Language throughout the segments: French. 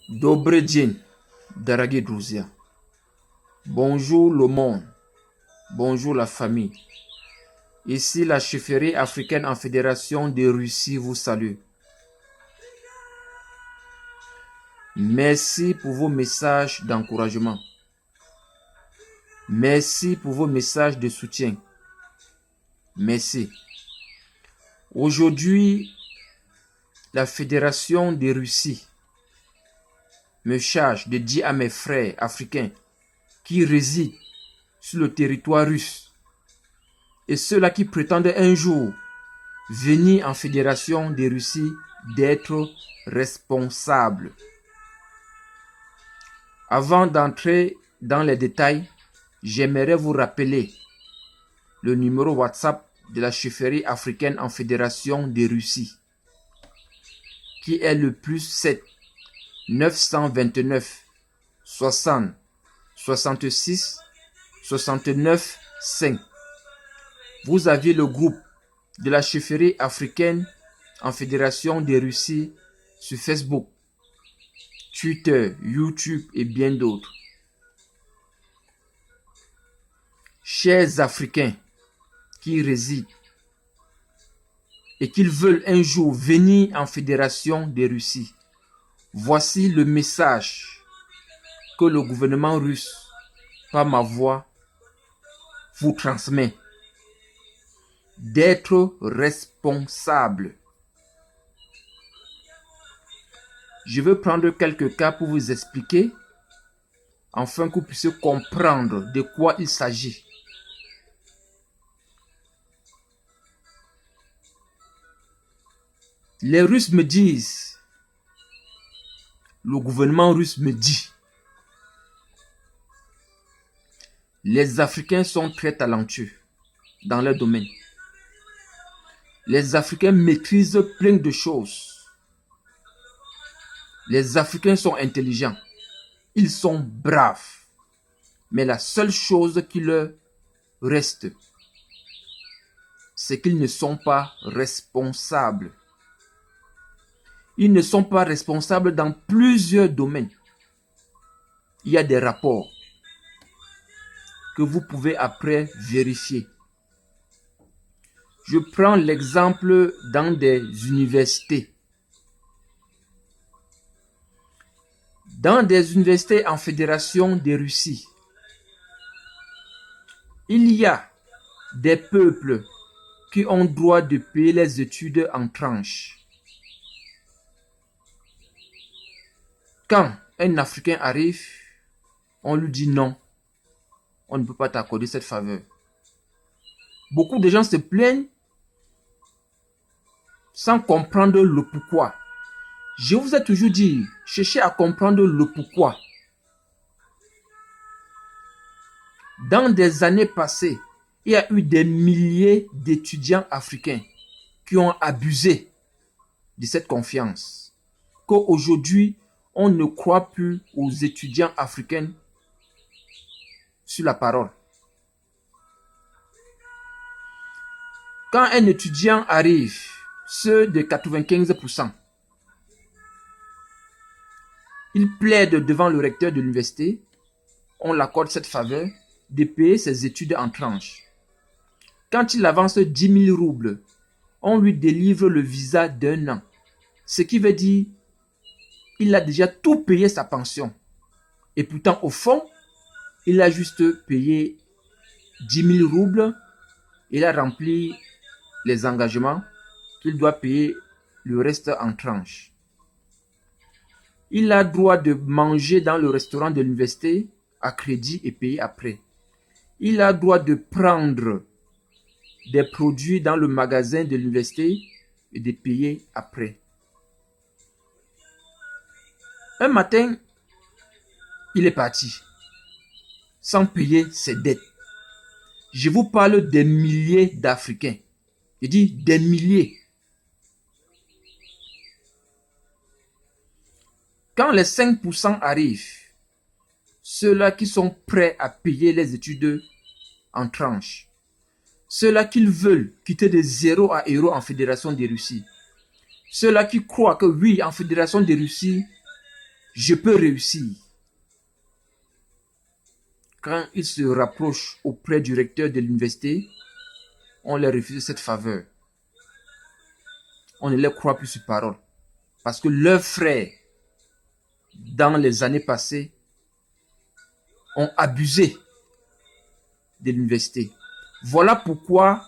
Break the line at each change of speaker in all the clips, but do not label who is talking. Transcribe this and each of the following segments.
Добрый день, дорогие друзья. Bonjour le monde. Bonjour la famille. Ici la chefferie africaine en fédération de Russie vous salue. Merci pour vos messages d'encouragement. Merci pour vos messages de soutien. Merci. Aujourd'hui, la fédération de Russie me charge de dire à mes frères africains qui résident sur le territoire russe et ceux-là qui prétendent un jour venir en fédération de Russie d'être responsables. Avant d'entrer dans les détails, j'aimerais vous rappeler le numéro WhatsApp de la chefferie africaine en fédération de Russie, qui est le +7 929 60 66 69 5. Vous aviez le groupe de la chefferie africaine en fédération de Russie sur Facebook, Twitter, YouTube et bien d'autres. Chers Africains qui résident et qui veulent un jour venir en fédération de Russie, voici le message que le gouvernement russe, par ma voix, vous transmet. D'être responsable. Je veux prendre quelques cas pour vous expliquer, afin que vous puissiez comprendre de quoi il s'agit. Les Russes me disent, le gouvernement russe me dit, les Africains sont très talentueux dans leur domaine. Les Africains maîtrisent plein de choses. Les Africains sont intelligents. Ils sont braves. Mais la seule chose qui leur reste, c'est qu'ils ne sont pas responsables. Ils ne sont pas responsables dans plusieurs domaines. Il y a des rapports que vous pouvez après vérifier. Je prends l'exemple dans des universités. Dans des universités en fédération de Russie, il y a des peuples qui ont droit de payer les études en tranches. Quand un Africain arrive, on lui dit non, on ne peut pas t'accorder cette faveur. Beaucoup de gens se plaignent sans comprendre le pourquoi. Je vous ai toujours dit, cherchez à comprendre le pourquoi. Dans des années passées, il y a eu des milliers d'étudiants africains qui ont abusé de cette confiance. Qu'aujourd'hui, on ne croit plus aux étudiants africains sur la parole. Quand un étudiant arrive, ceux de 95%, il plaide devant le recteur de l'université, on l'accorde cette faveur de payer ses études en tranches. Quand il avance 10 000 roubles, on lui délivre le visa d'1 an. Ce qui veut dire qu'il a déjà tout payé sa pension. Et pourtant, au fond, il a juste payé 10 000 roubles. Il a rempli les engagements qu'il doit payer le reste en tranches. Il a droit de manger dans le restaurant de l'université à crédit et payer après. Il a droit de prendre des produits dans le magasin de l'université et de payer après. Un matin, il est parti sans payer ses dettes. Je vous parle des milliers d'Africains. Je dis des milliers. Quand les 5% arrivent, ceux-là qui sont prêts à payer les études en tranches, ceux-là qui veulent quitter de 0 à héros en fédération de Russie, ceux-là qui croient que oui, en fédération de Russie, je peux réussir. Quand ils se rapprochent auprès du recteur de l'université, on leur refuse cette faveur. On ne les croit plus sur parole. Parce que leurs frères, dans les années passées, ont abusé de l'université. Voilà pourquoi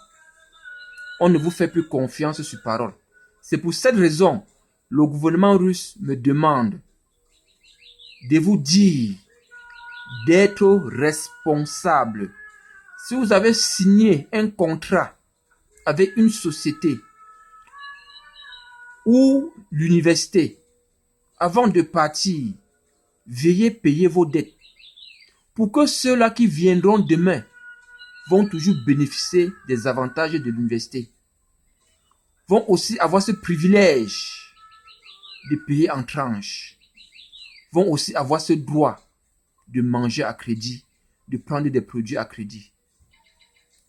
on ne vous fait plus confiance sur parole. C'est pour cette raison, le gouvernement russe me demande de vous dire d'être responsable. Si vous avez signé un contrat avec une société ou l'université, avant de partir, veuillez payer vos dettes pour que ceux-là qui viendront demain vont toujours bénéficier des avantages de l'université, vont aussi avoir ce privilège de payer en tranches, vont aussi avoir ce droit de manger à crédit, de prendre des produits à crédit.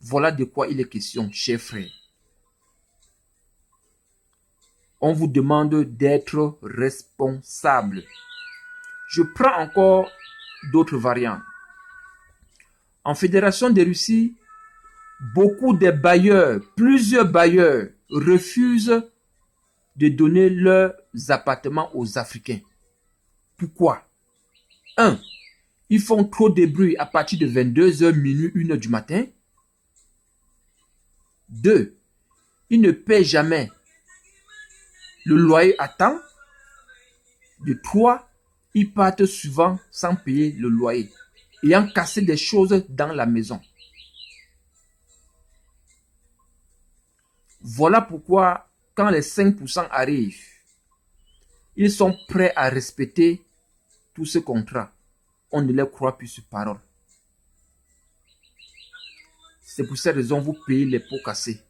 Voilà de quoi il est question, chers frères. On vous demande d'être responsable. Je prends encore d'autres variantes. En Fédération de Russie, beaucoup de bailleurs, plusieurs bailleurs, refusent de donner leurs appartements aux Africains. Pourquoi? 1. Ils font trop de bruit à partir de 22h, minuit, 1h du matin. 2. Ils ne paient jamais le loyer à temps. De 3. Ils partent souvent sans payer le loyer, ayant cassé des choses dans la maison. Voilà pourquoi, quand les 5% arrivent, ils sont prêts à respecter tout ce contrat. On ne les croit plus sur parole. C'est pour cette raison que vous payez les pots cassés.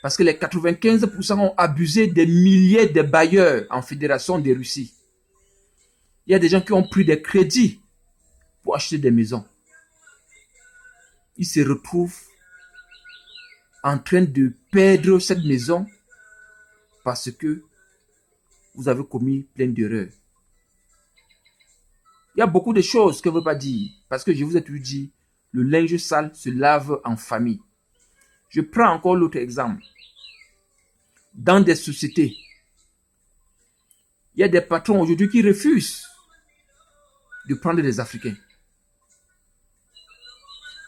Parce que les 95% ont abusé des milliers de bailleurs en Fédération de Russie. Il y a des gens qui ont pris des crédits pour acheter des maisons. Ils se retrouvent en train de perdre cette maison parce que vous avez commis plein d'erreurs. Il y a beaucoup de choses que je ne veux pas dire parce que je vous ai toujours dit, le linge sale se lave en famille. Je prends encore l'autre exemple. Dans des sociétés, il y a des patrons aujourd'hui qui refusent de prendre des Africains.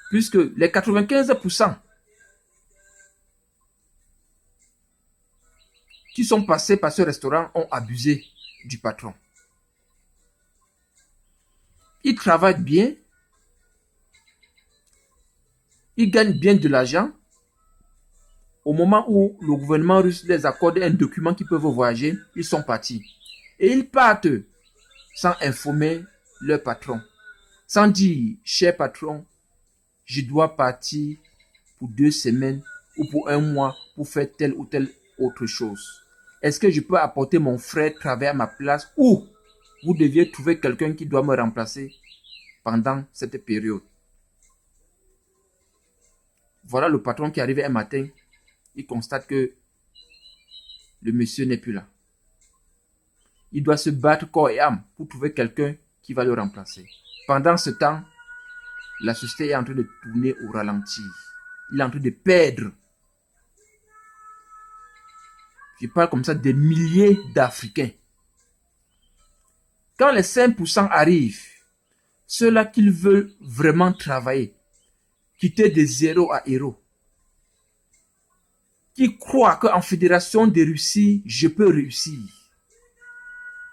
Puisque les 95% qui sont passés par ce restaurant ont abusé du patron. Ils travaillent bien, ils gagnent bien de l'argent. Au moment où le gouvernement russe les accorde un document qui peut voyager, ils sont partis. Et ils partent sans informer leur patron, sans dire, cher patron, je dois partir pour 2 semaines ou pour 1 mois pour faire telle ou telle autre chose. Est-ce que je peux apporter mon frère travailler à ma place ou vous deviez trouver quelqu'un qui doit me remplacer pendant cette période? Voilà le patron qui arrive un matin, il constate que le monsieur n'est plus là. Il doit se battre corps et âme pour trouver quelqu'un qui va le remplacer. Pendant ce temps, la société est en train de tourner au ralenti. Il est en train de perdre. Je parle comme ça des milliers d'Africains. Quand les 5% arrivent, ceux-là qui veulent vraiment travailler, quitter de zéro à héros, qui croient qu'en Fédération de Russie, je peux réussir,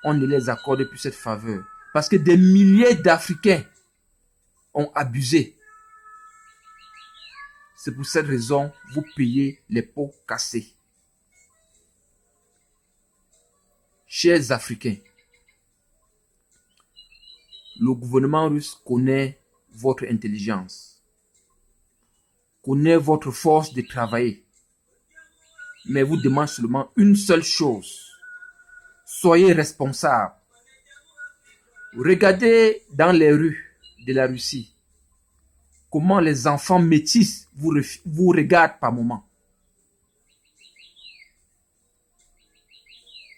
on ne les accorde plus cette faveur. Parce que des milliers d'Africains ont abusé. C'est pour cette raison que vous payez les pots cassés. Chers Africains, le gouvernement russe connaît votre intelligence, connaît votre force de travailler, mais vous demande seulement une seule chose. Soyez responsables. Regardez dans les rues de la Russie comment les enfants métis vous regardent par moments.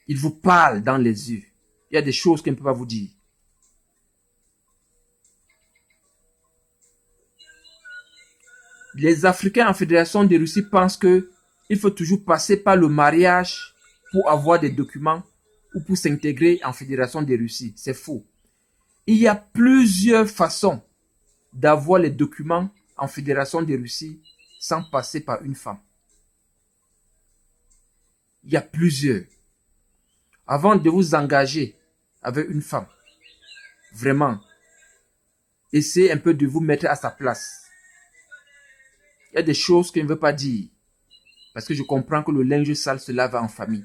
Ils vous parlent dans les yeux. Il Il y a des choses qu'elle ne peut pas vous dire. Les Africains en Fédération de Russie pensent que il faut toujours passer par le mariage pour avoir des documents ou pour s'intégrer en Fédération de Russie. C'est faux. Il y a plusieurs façons d'avoir les documents en Fédération de Russie sans passer par une femme. Il y a plusieurs. Avant de vous engager avec une femme, vraiment, essayez un peu de vous mettre à sa place. Il y a des choses que je ne veux pas dire, parce que je comprends que le linge sale se lave en famille.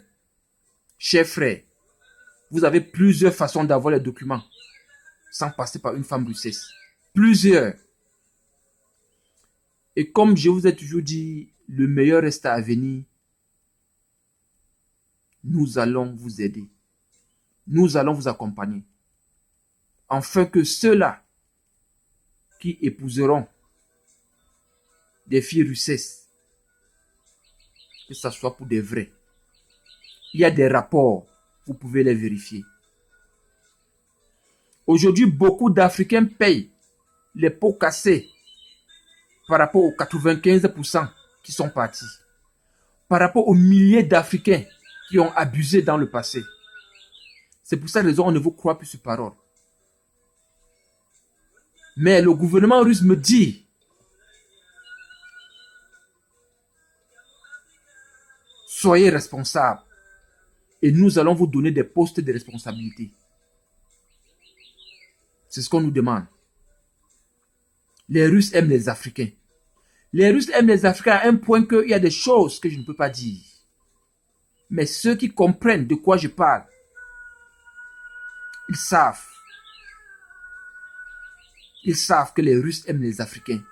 Chers frères, vous avez plusieurs façons d'avoir les documents sans passer par une femme russesse. Plusieurs. Et comme je vous ai toujours dit, le meilleur reste à venir. Nous allons vous aider. Nous allons vous accompagner. Afin que ceux-là qui épouseront des filles russesses, que ce soit pour des vrais. Il y a des rapports, vous pouvez les vérifier. Aujourd'hui, beaucoup d'Africains payent les pots cassés par rapport aux 95% qui sont partis. Par rapport aux milliers d'Africains qui ont abusé dans le passé. C'est pour cette raison qu'on ne vous croit plus sur parole. Mais le gouvernement russe me dit, soyez responsables et nous allons vous donner des postes de responsabilité. C'est ce qu'on nous demande. Les Russes aiment les Africains. Les Russes aiment les Africains à un point qu'il y a des choses que je ne peux pas dire. Mais ceux qui comprennent de quoi je parle, ils savent. Ils savent que les Russes aiment les Africains.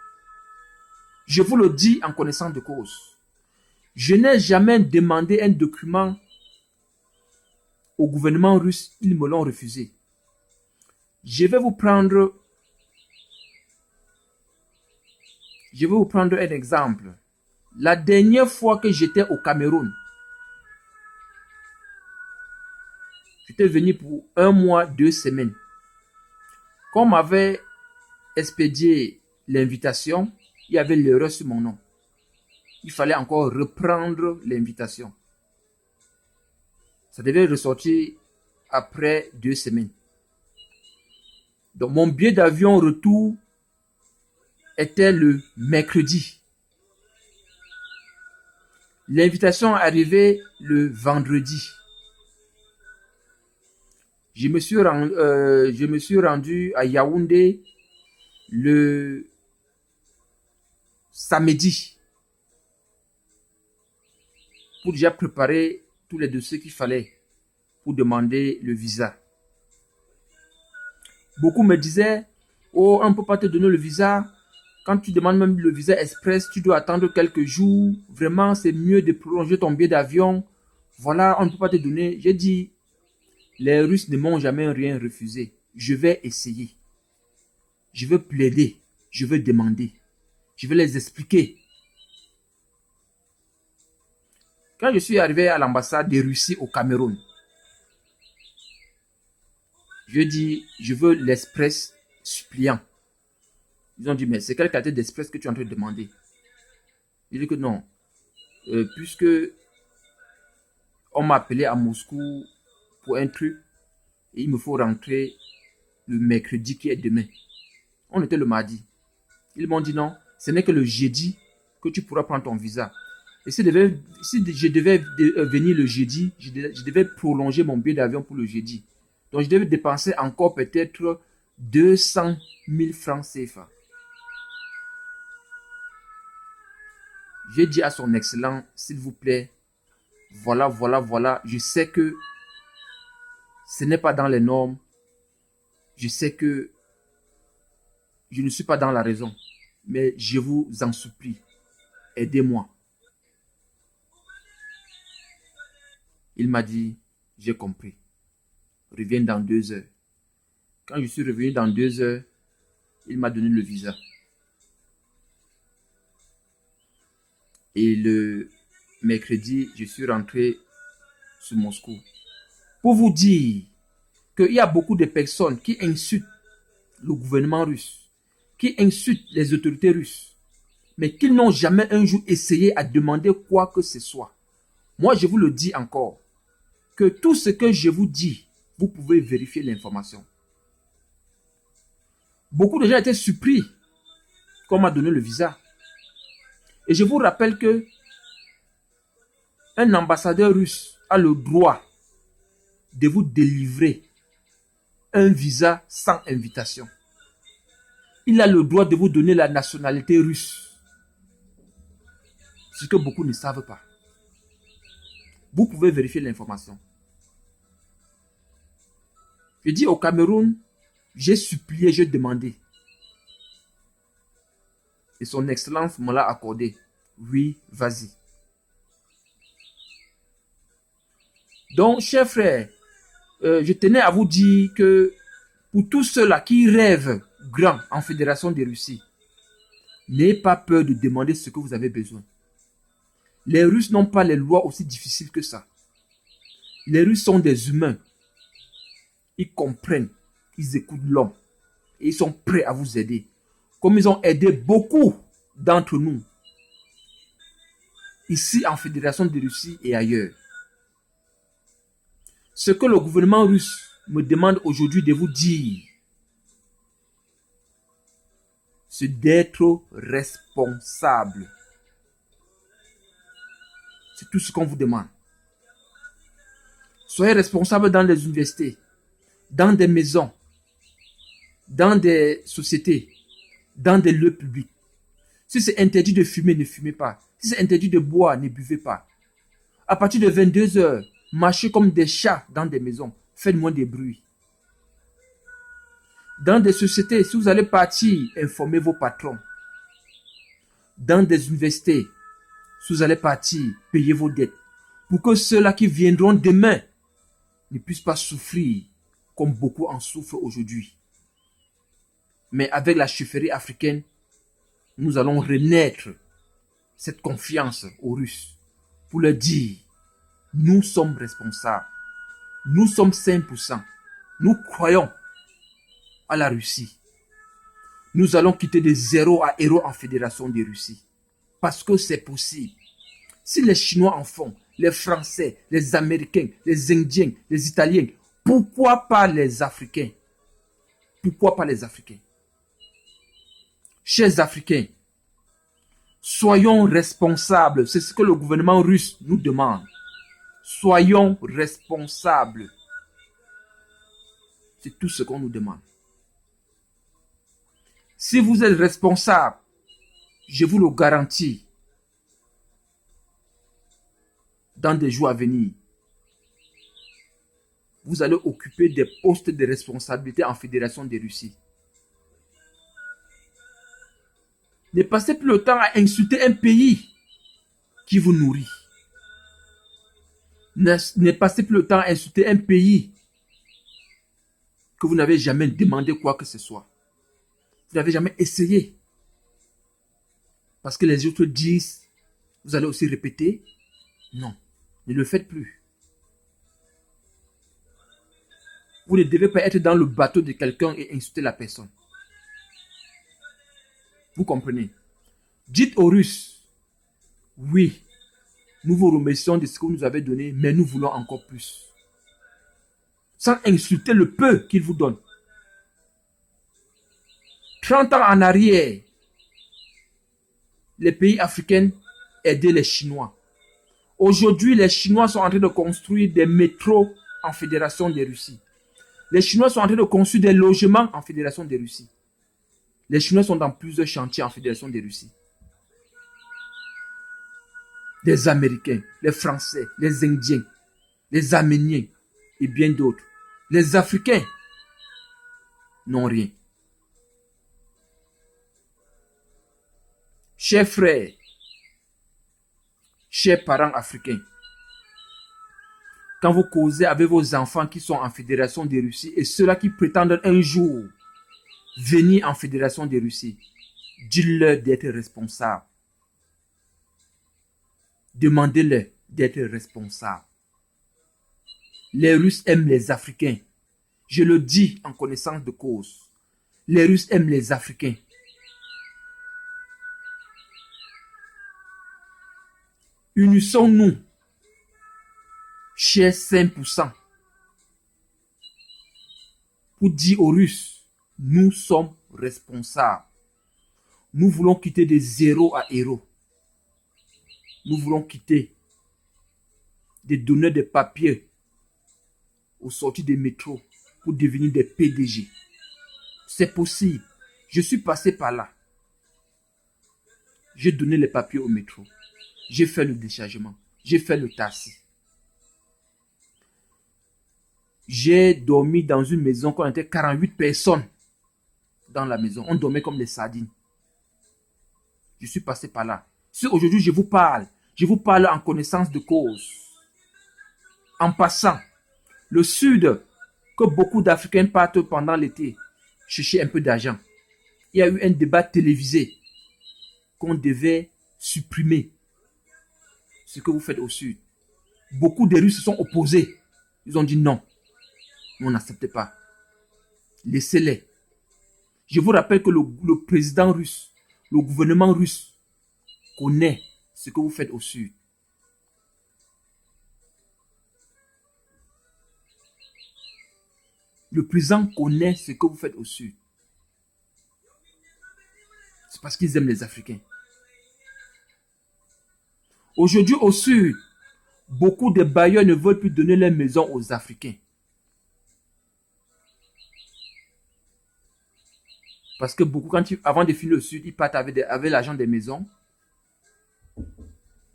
Je vous le dis en connaissance de cause. Je n'ai jamais demandé un document au gouvernement russe, ils me l'ont refusé. Je vais vous prendre un exemple. La dernière fois que j'étais au Cameroun, j'étais venu pour 1 mois, 2 semaines. Quand on m'avait expédié l'invitation, il y avait l'erreur sur mon nom. Il fallait encore reprendre l'invitation. Ça devait ressortir après 2 semaines. Donc mon billet d'avion retour était le mercredi. L'invitation arrivait le vendredi. Je me suis rendu à Yaoundé le samedi pour déjà préparer tous les dossiers qu'il fallait pour demander le visa. Beaucoup me disaient, oh, on ne peut pas te donner le visa. Quand tu demandes même le visa express, tu dois attendre quelques jours. Vraiment, c'est mieux de prolonger ton billet d'avion. Voilà, on ne peut pas te donner. J'ai dit, les Russes ne m'ont jamais rien refusé. Je vais essayer. Je veux plaider. Je veux demander. Je vais les expliquer. Quand je suis arrivé à l'ambassade de Russie au Cameroun, je dis, je veux l'express suppliant. Ils ont dit, mais c'est quelle qualité d'express que tu es en train de demander? Je dis que non. Puisque on m'a appelé à Moscou pour un truc, et il me faut rentrer le mercredi qui est demain. On était le mardi. Ils m'ont dit non, ce n'est que le jeudi que tu pourras prendre ton visa. Et si je devais venir le jeudi, je devais prolonger mon billet d'avion pour le jeudi. Donc je devais dépenser encore peut-être 200 000 francs CFA. J'ai dit à son excellent, s'il vous plaît, voilà, je sais que ce n'est pas dans les normes. Je sais que je ne suis pas dans la raison. Mais je vous en supplie, aidez-moi. Il m'a dit, j'ai compris. Reviens dans 2 heures. Quand je suis revenu dans 2 heures, il m'a donné le visa. Et le mercredi, je suis rentré sur Moscou. Pour vous dire qu'il y a beaucoup de personnes qui insultent le gouvernement russe, qui insultent les autorités russes, mais qui n'ont jamais un jour essayé à demander quoi que ce soit. Moi, je vous le dis encore, que tout ce que je vous dis, vous pouvez vérifier l'information. Beaucoup de gens étaient surpris qu'on m'a donné le visa. Et je vous rappelle que un ambassadeur russe a le droit de vous délivrer un visa sans invitation. Il a le droit de vous donner la nationalité russe. Ce que beaucoup ne savent pas. Vous pouvez vérifier l'information. Je dis au Cameroun, j'ai supplié, j'ai demandé. Et son Excellence me l'a accordé. Oui, vas-y. Donc, chers frères, je tenais à vous dire que pour tous ceux-là qui rêvent grand en Fédération de Russie, n'ayez pas peur de demander ce que vous avez besoin. Les Russes n'ont pas les lois aussi difficiles que ça. Les Russes sont des humains. Ils comprennent, ils écoutent l'homme et ils sont prêts à vous aider. Comme ils ont aidé beaucoup d'entre nous, ici en Fédération de Russie et ailleurs. Ce que le gouvernement russe me demande aujourd'hui de vous dire, c'est d'être responsable. C'est tout ce qu'on vous demande. Soyez responsable dans les universités, dans des maisons, dans des sociétés, dans des lieux publics. Si c'est interdit de fumer, ne fumez pas. Si c'est interdit de boire, ne buvez pas. À partir de 22 heures, marchez comme des chats dans des maisons. Faites moins de bruit. Dans des sociétés, si vous allez partir, informez vos patrons. Dans des universités, si vous allez partir, payez vos dettes. Pour que ceux-là qui viendront demain ne puissent pas souffrir comme beaucoup en souffrent aujourd'hui. Mais avec la chefferie africaine, nous allons renaître cette confiance aux Russes pour leur dire, nous sommes responsables, nous sommes 5%, nous croyons à la Russie. Nous allons quitter de 0 à héros en Fédération de Russie parce que c'est possible. Si les Chinois en font, les Français, les Américains, les Indiens, les Italiens, pourquoi pas les Africains? Pourquoi pas les Africains? Chers Africains, soyons responsables. C'est ce que le gouvernement russe nous demande. Soyons responsables. C'est tout ce qu'on nous demande. Si vous êtes responsable, je vous le garantis, dans des jours à venir, vous allez occuper des postes de responsabilité en Fédération de Russie. Ne passez plus le temps à insulter un pays qui vous nourrit. Ne passez plus le temps à insulter un pays que vous n'avez jamais demandé quoi que ce soit. Vous n'avez jamais essayé. Parce que les autres disent, vous allez aussi répéter. Non, ne le faites plus. Vous ne devez pas être dans le bateau de quelqu'un et insulter la personne. Vous comprenez? Dites aux Russes, oui, nous vous remercions de ce que vous nous avez donné, mais nous voulons encore plus. Sans insulter le peu qu'ils vous donnent. 30 ans en arrière, les pays africains aidaient les Chinois. Aujourd'hui, les Chinois sont en train de construire des métros en Fédération de Russie. Les Chinois sont en train de construire des logements en Fédération de Russie. Les Chinois sont dans plusieurs chantiers en Fédération de Russie. Les Américains, les Français, les Indiens, les Arméniens et bien d'autres. Les Africains n'ont rien. Chers frères, chers parents africains, quand vous causez avec vos enfants qui sont en Fédération de Russie et ceux-là qui prétendent un jour venir en Fédération de Russie, dites-leur d'être responsables. Demandez-leur d'être responsables. Les Russes aiment les Africains. Je le dis en connaissance de cause. Les Russes aiment les Africains. Unissons-nous, chers 5%, pour dire aux Russes, nous sommes responsables. Nous voulons quitter de zéro à héros. Nous voulons quitter de donner des papiers aux sorties des métros pour devenir des PDG. C'est possible. Je suis passé par là. J'ai donné les papiers au métro. J'ai fait le déchargement. J'ai fait le taxi. J'ai dormi dans une maison quand on était 48 personnes dans la maison. On dormait comme des sardines. Je suis passé par là. Si aujourd'hui je vous parle en connaissance de cause. En passant, le Sud, que beaucoup d'Africains partent pendant l'été, chercher un peu d'argent. Il y a eu un débat télévisé qu'on devait supprimer. Ce que vous faites au Sud. Beaucoup de Russes se sont opposés. Ils ont dit non. On n'accepte pas. Laissez-les. Je vous rappelle que le président russe, le gouvernement russe connaît ce que vous faites au Sud. Le président connaît ce que vous faites au Sud. C'est parce qu'ils aiment les Africains. Aujourd'hui au Sud, beaucoup de bailleurs ne veulent plus donner leurs maisons aux Africains. Parce que beaucoup, avant de finir au Sud, ils partent avec l'argent des maisons.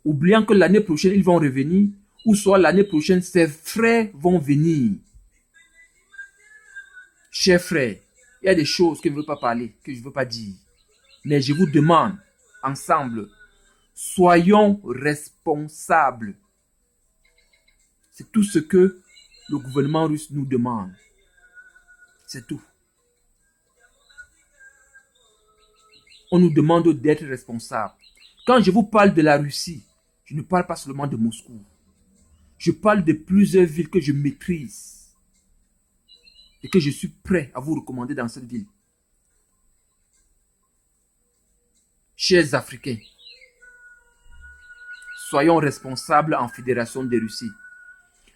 Oubliant que l'année prochaine, ils vont revenir. Ou soit l'année prochaine, ses frères vont venir. Chers frères, il y a des choses que je ne veux pas parler, que je ne veux pas dire. Mais je vous demande, ensemble, soyons responsables. C'est tout ce que le gouvernement russe nous demande. C'est tout. On nous demande d'être responsables. Quand je vous parle de la Russie, je ne parle pas seulement de Moscou. Je parle de plusieurs villes que je maîtrise et que je suis prêt à vous recommander dans cette ville. Chers Africains, soyons responsables en Fédération de Russie.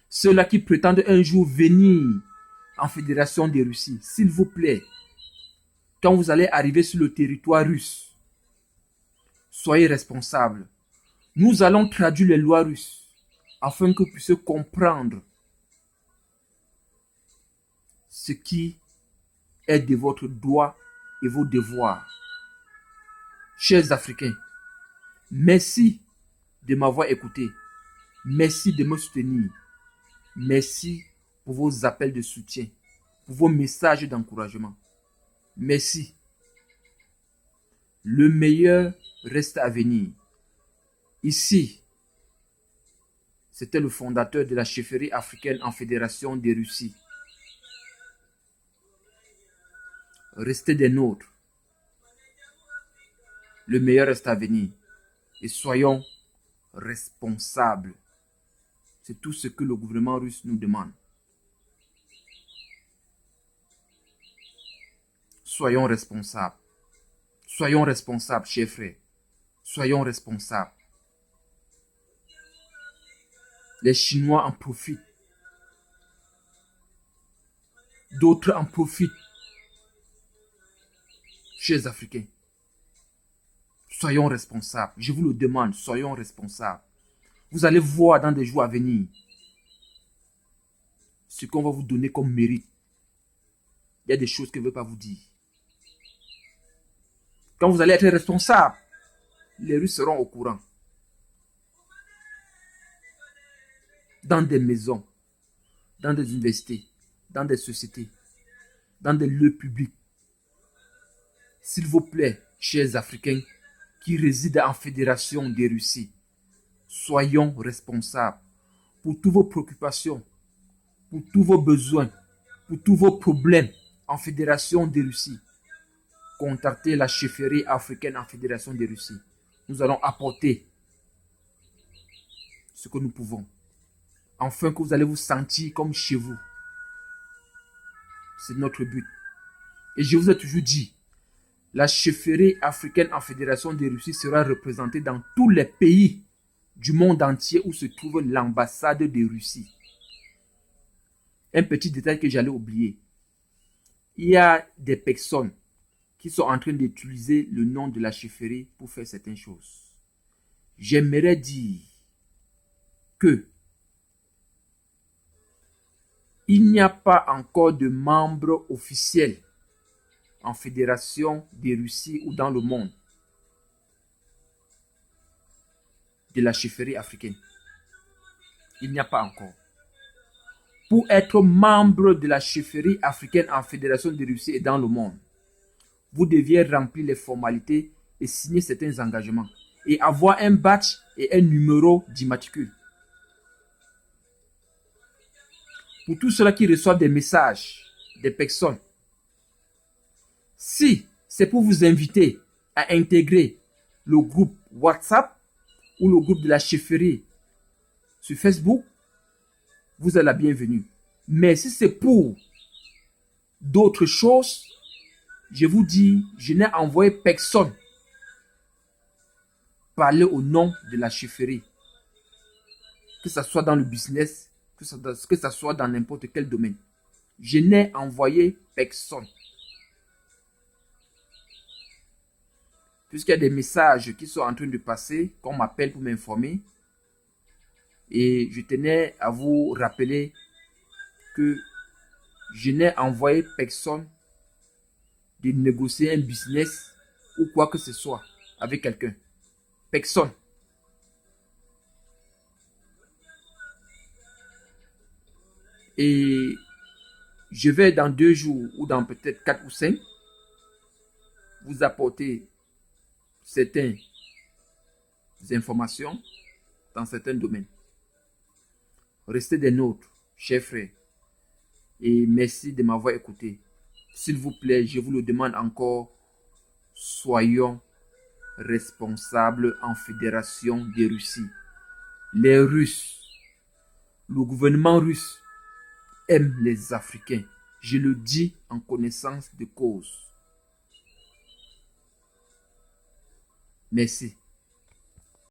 Ceux-là qui prétendent un jour venir en Fédération de Russie, s'il vous plaît, quand vous allez arriver sur le territoire russe, soyez responsables. Nous allons traduire les lois russes afin que vous puissiez comprendre ce qui est de votre droit et vos devoirs. Chers Africains, merci de m'avoir écouté. Merci de me soutenir. Merci pour vos appels de soutien, pour vos messages d'encouragement. Merci. Le meilleur reste à venir. Ici, c'était le fondateur de la chefferie africaine en Fédération de Russie. Restez des nôtres. Le meilleur reste à venir. Et soyons responsables. C'est tout ce que le gouvernement russe nous demande. Soyons responsables. Soyons responsables, chers frères. Soyons responsables. Les Chinois en profitent. D'autres en profitent. Chers Africains, soyons responsables. Je vous le demande, soyons responsables. Vous allez voir dans des jours à venir ce qu'on va vous donner comme mérite. Il y a des choses que je ne veux pas vous dire. Quand vous allez être responsable, les Russes seront au courant. Dans des maisons, dans des universités, dans des sociétés, dans des lieux publics. S'il vous plaît, chers Africains qui résident en Fédération de Russie, soyons responsables pour toutes vos préoccupations, pour tous vos besoins, pour tous vos problèmes en Fédération de Russie. Contactez la chefferie africaine en Fédération de Russie. Nous allons apporter ce que nous pouvons, afin que vous allez vous sentir comme chez vous. C'est notre but. Et je vous ai toujours dit, la chefferie africaine en Fédération de Russie sera représentée dans tous les pays du monde entier où se trouve l'ambassade de Russie. Un petit détail que j'allais oublier. Il y a des personnes qui sont en train d'utiliser le nom de la chefferie pour faire certaines choses. J'aimerais dire que il n'y a pas encore de membres officiels en Fédération de Russie ou dans le monde de la chefferie africaine. Il n'y a pas encore. Pour être membre de la chefferie africaine en Fédération de Russie et dans le monde, vous deviez remplir les formalités et signer certains engagements et avoir un badge et un numéro d'immatricule. Pour tous ceux-là qui reçoivent des messages des personnes, si c'est pour vous inviter à intégrer le groupe WhatsApp ou le groupe de la chefferie sur Facebook, vous êtes la bienvenue. Mais si c'est pour d'autres choses, je vous dis, je n'ai envoyé personne parler au nom de la chefferie. Que ce soit dans le business, que ce soit dans n'importe quel domaine. Je n'ai envoyé personne. Puisqu'il y a des messages qui sont en train de passer, qu'on m'appelle pour m'informer. Et je tenais à vous rappeler que je n'ai envoyé personne de négocier un business ou quoi que ce soit avec quelqu'un. Personne. Et je vais dans 2 jours ou dans peut-être 4 ou 5 vous apporter certaines informations dans certains domaines. Restez des nôtres, chers frères. Et merci de m'avoir écouté. S'il vous plaît, je vous le demande encore, soyons responsables en Fédération de Russie. Les Russes, le gouvernement russe aime les Africains. Je le dis en connaissance de cause. Merci.